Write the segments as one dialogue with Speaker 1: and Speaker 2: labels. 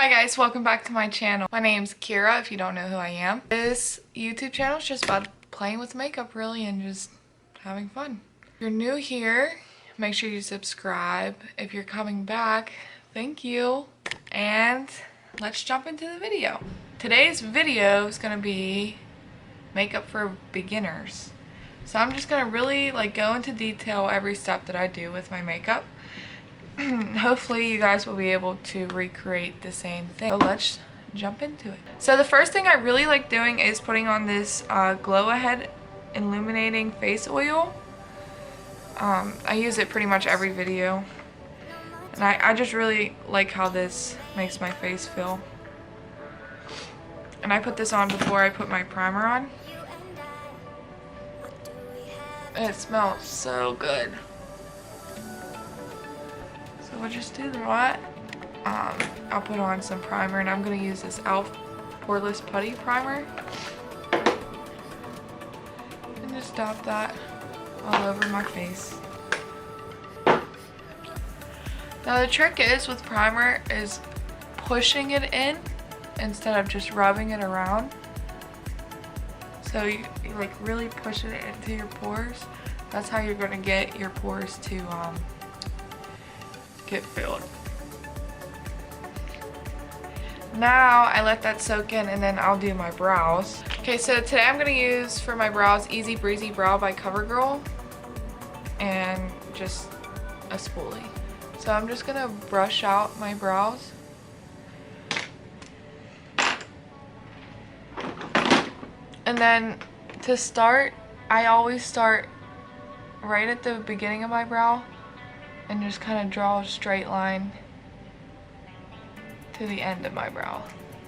Speaker 1: Hi guys, welcome back to my channel. My name's Kira, if you don't know who I am. This YouTube channel is just about playing with makeup really and just having fun. If you're new here, make sure you subscribe. If you're coming back, thank you. And let's jump into the video. Today's video is gonna be makeup for beginners. So I'm just gonna really go into detail every step that I do with my makeup. Hopefully you guys will be able to recreate the same thing. So let's jump into it. So the first thing I really like doing is putting on this Glow Ahead Illuminating Face Oil. I use it pretty much every video. And I just really like how this makes my face feel. And I put this on before I put my primer on. And it smells so good. So we'll just do that. I'll put on some primer, and I'm going to use this e.l.f. Poreless Putty Primer. And just dab that all over my face. Now the trick is with primer is pushing it in instead of just rubbing it around. So you really push it into your pores. That's how you're going to get your pores to get filled. Now I let that soak in, and then I'll do my brows. Okay, so today I'm going to use for my brows Easy Breezy Brow by Covergirl and just a spoolie. So I'm just going to brush out my brows. And then to start, I always start right at the beginning of my brow and just kind of draw a straight line to the end of my brow.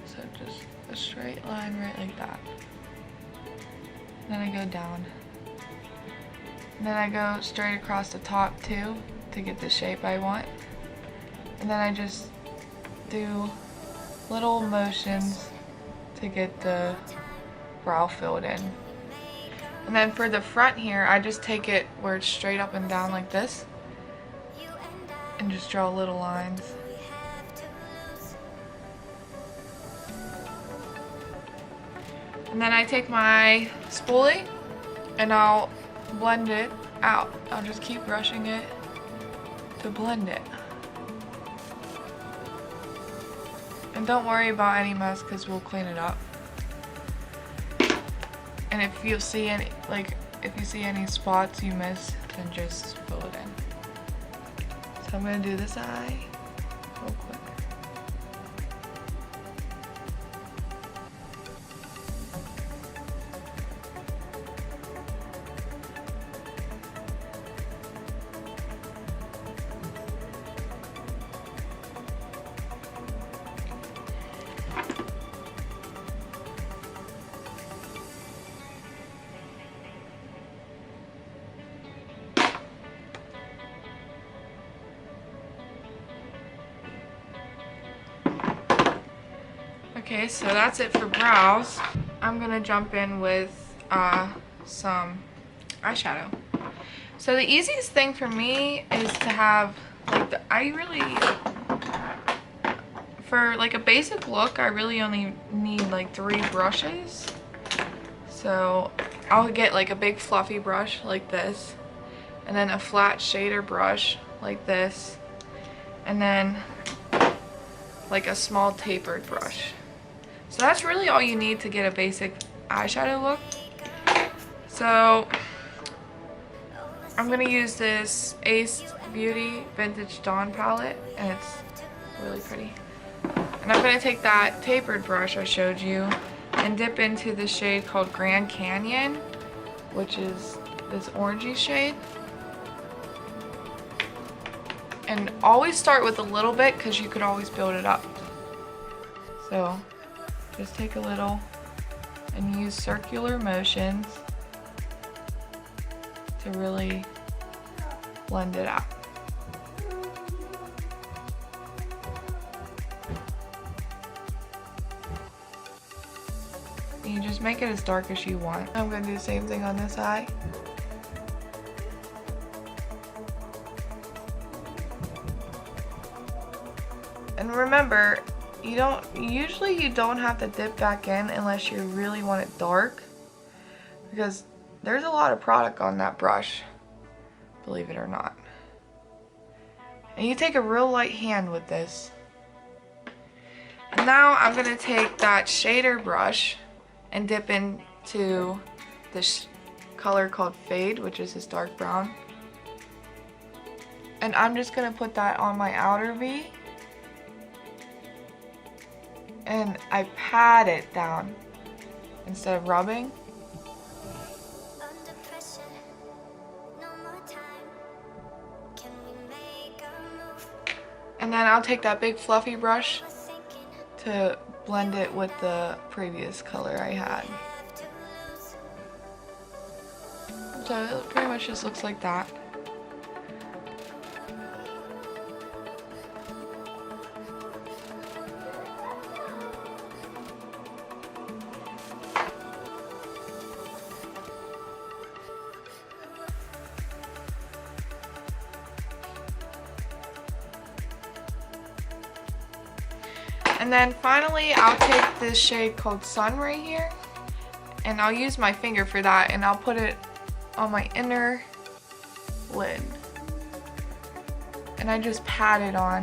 Speaker 1: So just a straight line right like that. And then I go down. And then I go straight across the top too to get the shape I want. And then I just do little motions to get the brow filled in. And then for the front here, I just take it where it's straight up and down like this. And just draw little lines. And then I take my spoolie and I'll blend it out. I'll just keep brushing it to blend it. And don't worry about any mess because we'll clean it up. And if you see any spots you miss, then just fill it in. So I'm going to do this eye real quick. Okay, so that's it for brows. I'm gonna jump in with some eyeshadow. So the easiest thing for me is to have for a basic look, I really only need 3 brushes. So I'll get a big fluffy brush like this, and then a flat shader brush like this, and then a small tapered brush. So that's really all you need to get a basic eyeshadow look. So I'm going to use this Ace Beauty Vintage Dawn palette, and it's really pretty. And I'm going to take that tapered brush I showed you and dip into the shade called Grand Canyon, which is this orangey shade. And always start with a little bit because you could always build it up. So just take a little and use circular motions to really blend it out. And you just make it as dark as you want. I'm going to do the same thing on this eye. And remember, usually you don't have to dip back in unless you really want it dark, because there's a lot of product on that brush, believe it or not. And you take a real light hand with this. And now I'm gonna take that shader brush and dip into this color called Fade, which is this dark brown. And I'm just gonna put that on my outer V. And I pat it down instead of rubbing. And then I'll take that big fluffy brush to blend it with the previous color I had. So it pretty much just looks like that. And then finally, I'll take this shade called Sun right here, and I'll use my finger for that, and I'll put it on my inner lid. And I just pat it on.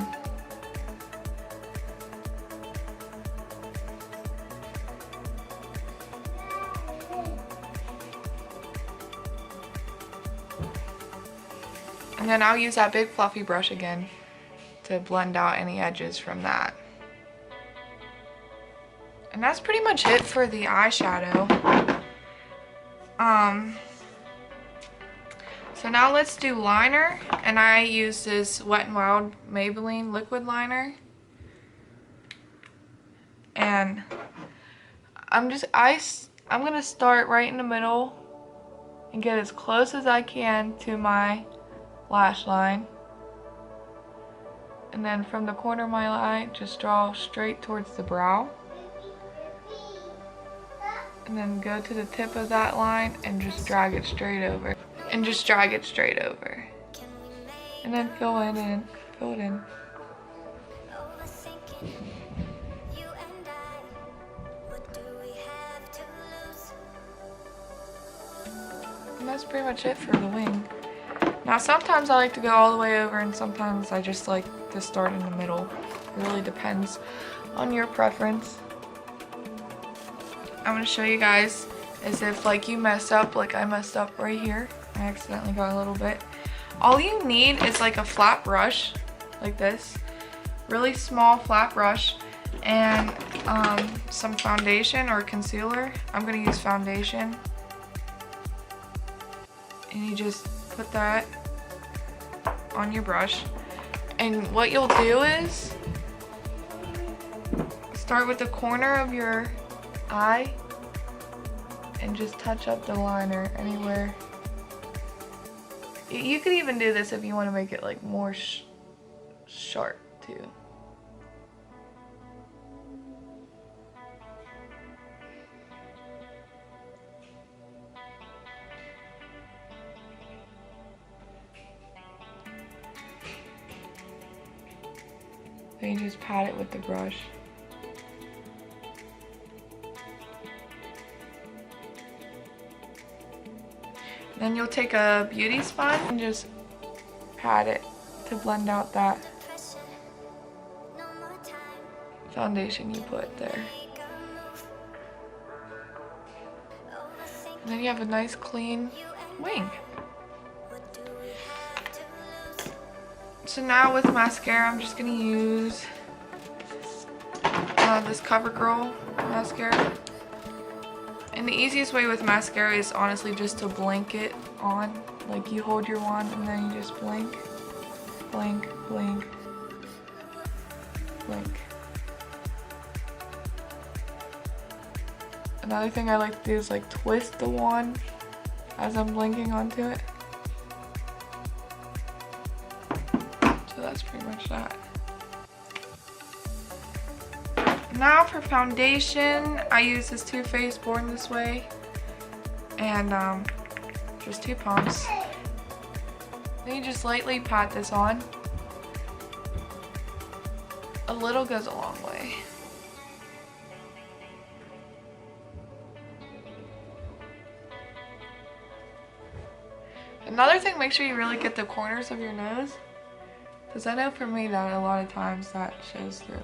Speaker 1: And then I'll use that big fluffy brush again to blend out any edges from that. And that's pretty much it for the eyeshadow. So now let's do liner, and I use this Wet n Wild Maybelline liquid liner. And I'm gonna start right in the middle and get as close as I can to my lash line. And then from the corner of my eye, just draw straight towards the brow. And then go to the tip of that line and just drag it straight over. And just drag it straight over. And then fill it in. Fill it in. And that's pretty much it for the wing. Now sometimes I like to go all the way over, and sometimes I just like to start in the middle. It really depends on your preference. I'm going to show you guys as if like you mess up like I messed up right here. I accidentally got a little bit. All you need is like a flat brush like this. Really small flat brush, and some foundation or concealer. I'm going to use foundation. And you just put that on your brush. And what you'll do is start with the corner of your eye and just touch up the liner anywhere. You could even do this if you want to make it like more sharp too. Then you just pat it with the brush. Then you'll take a beauty sponge and just pat it to blend out that foundation you put there. And then you have a nice clean wing. So now with mascara, I'm just gonna use this Covergirl mascara. And the easiest way with mascara is honestly just to blink it on. Like you hold your wand and then you just blink, blink, blink, blink. Another thing I like to do is like twist the wand as I'm blinking onto it. So that's pretty much that. Now for foundation, I use this TooFaced Born This Way, and just 2 pumps. Then you just lightly pat this on. A little goes a long way. Another thing, make sure you really get the corners of your nose, because I know for me that a lot of times that shows through.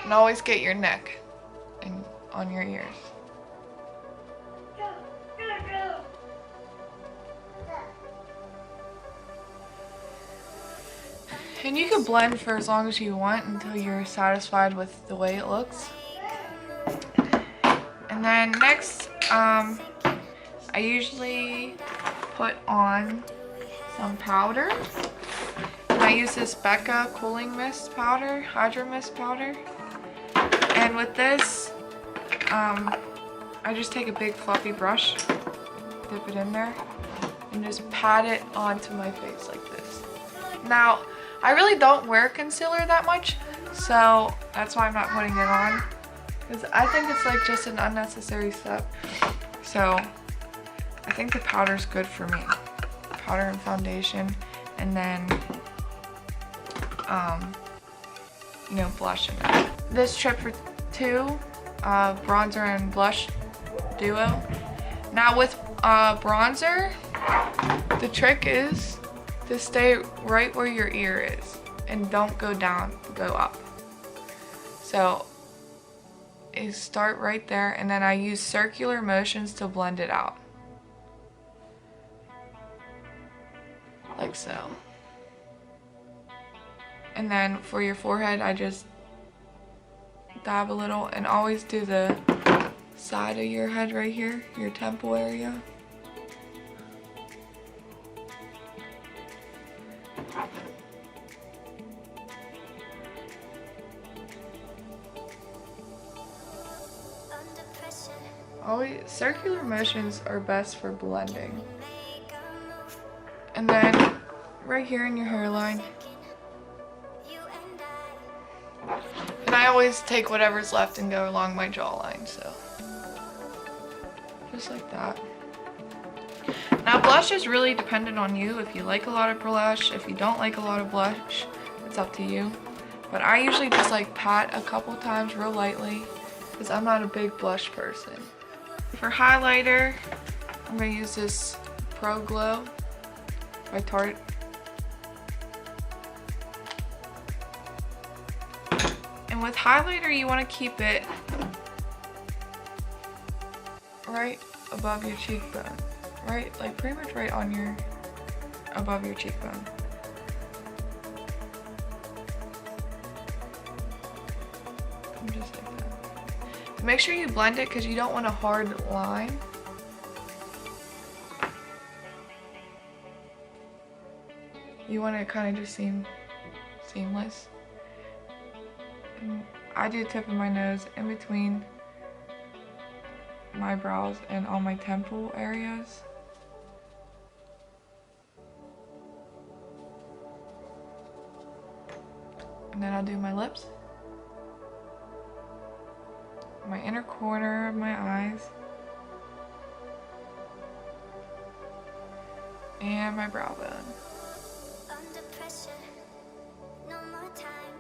Speaker 1: And always get your neck and on your ears. And you can blend for as long as you want until you're satisfied with the way it looks. And then next, I usually put on some powder. And I use this Becca Cooling Mist powder, Hydra-mist powder. And with this, I just take a big fluffy brush, dip it in there, and just pat it onto my face like this. Now, I really don't wear concealer that much, so that's why I'm not putting it on, because I think it's like just an unnecessary step. So I think the powder's good for me. Powder and foundation, and then you know, blush in it. This trip for 2, bronzer and blush duo. Now with bronzer, the trick is to stay right where your ear is and don't go down, go up. So you start right there, and then I use circular motions to blend it out. Like so. And then for your forehead, I just dab a little, and always do the side of your head right here, your temple area. Always, circular motions are best for blending. And then right here in your hairline. And I always take whatever's left and go along my jawline, so just like that. Now blush is really dependent on you. If you like a lot of blush, if you don't like a lot of blush, it's up to you. But I usually just like pat a couple times real lightly, because I'm not a big blush person. For highlighter, I'm going to use this Pro Glow by Tarte. And with highlighter, you want to keep it right above your cheekbone. Right, like pretty much right on your, above your cheekbone. Just like that. Make sure you blend it, because you don't want a hard line. You want it kind of just seem seamless. And I do tip of my nose in between my brows and all my temple areas. And then I'll do my lips, my inner corner of my eyes, and my brow bone.
Speaker 2: Under pressure, no more time.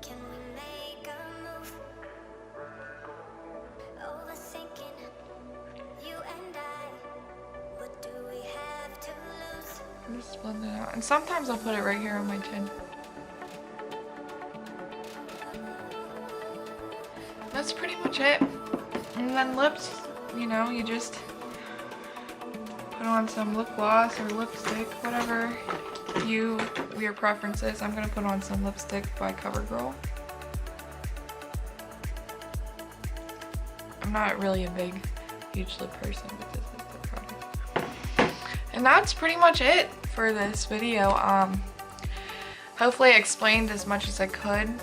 Speaker 2: Can we make a move? Overthinking, you and I. What do we have to lose?
Speaker 1: I'm just blend it out. And sometimes I'll put it right here on my chin. That's pretty much it. And then lips, you know, you just put on some lip gloss or lipstick, whatever your preference is. I'm gonna put on some lipstick by Covergirl. I'm not really a big, huge lip person, but this is the product. And that's pretty much it for this video. Hopefully I explained as much as I could.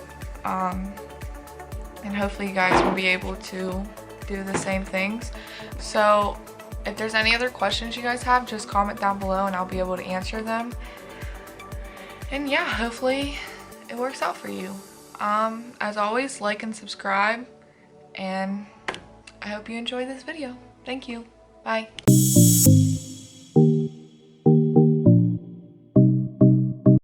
Speaker 1: And hopefully you guys will be able to do the same things. So if there's any other questions you guys have, just comment down below and I'll be able to answer them. And yeah, hopefully it works out for you. As always, like and subscribe, and I hope you enjoyed this video. Thank you. Bye.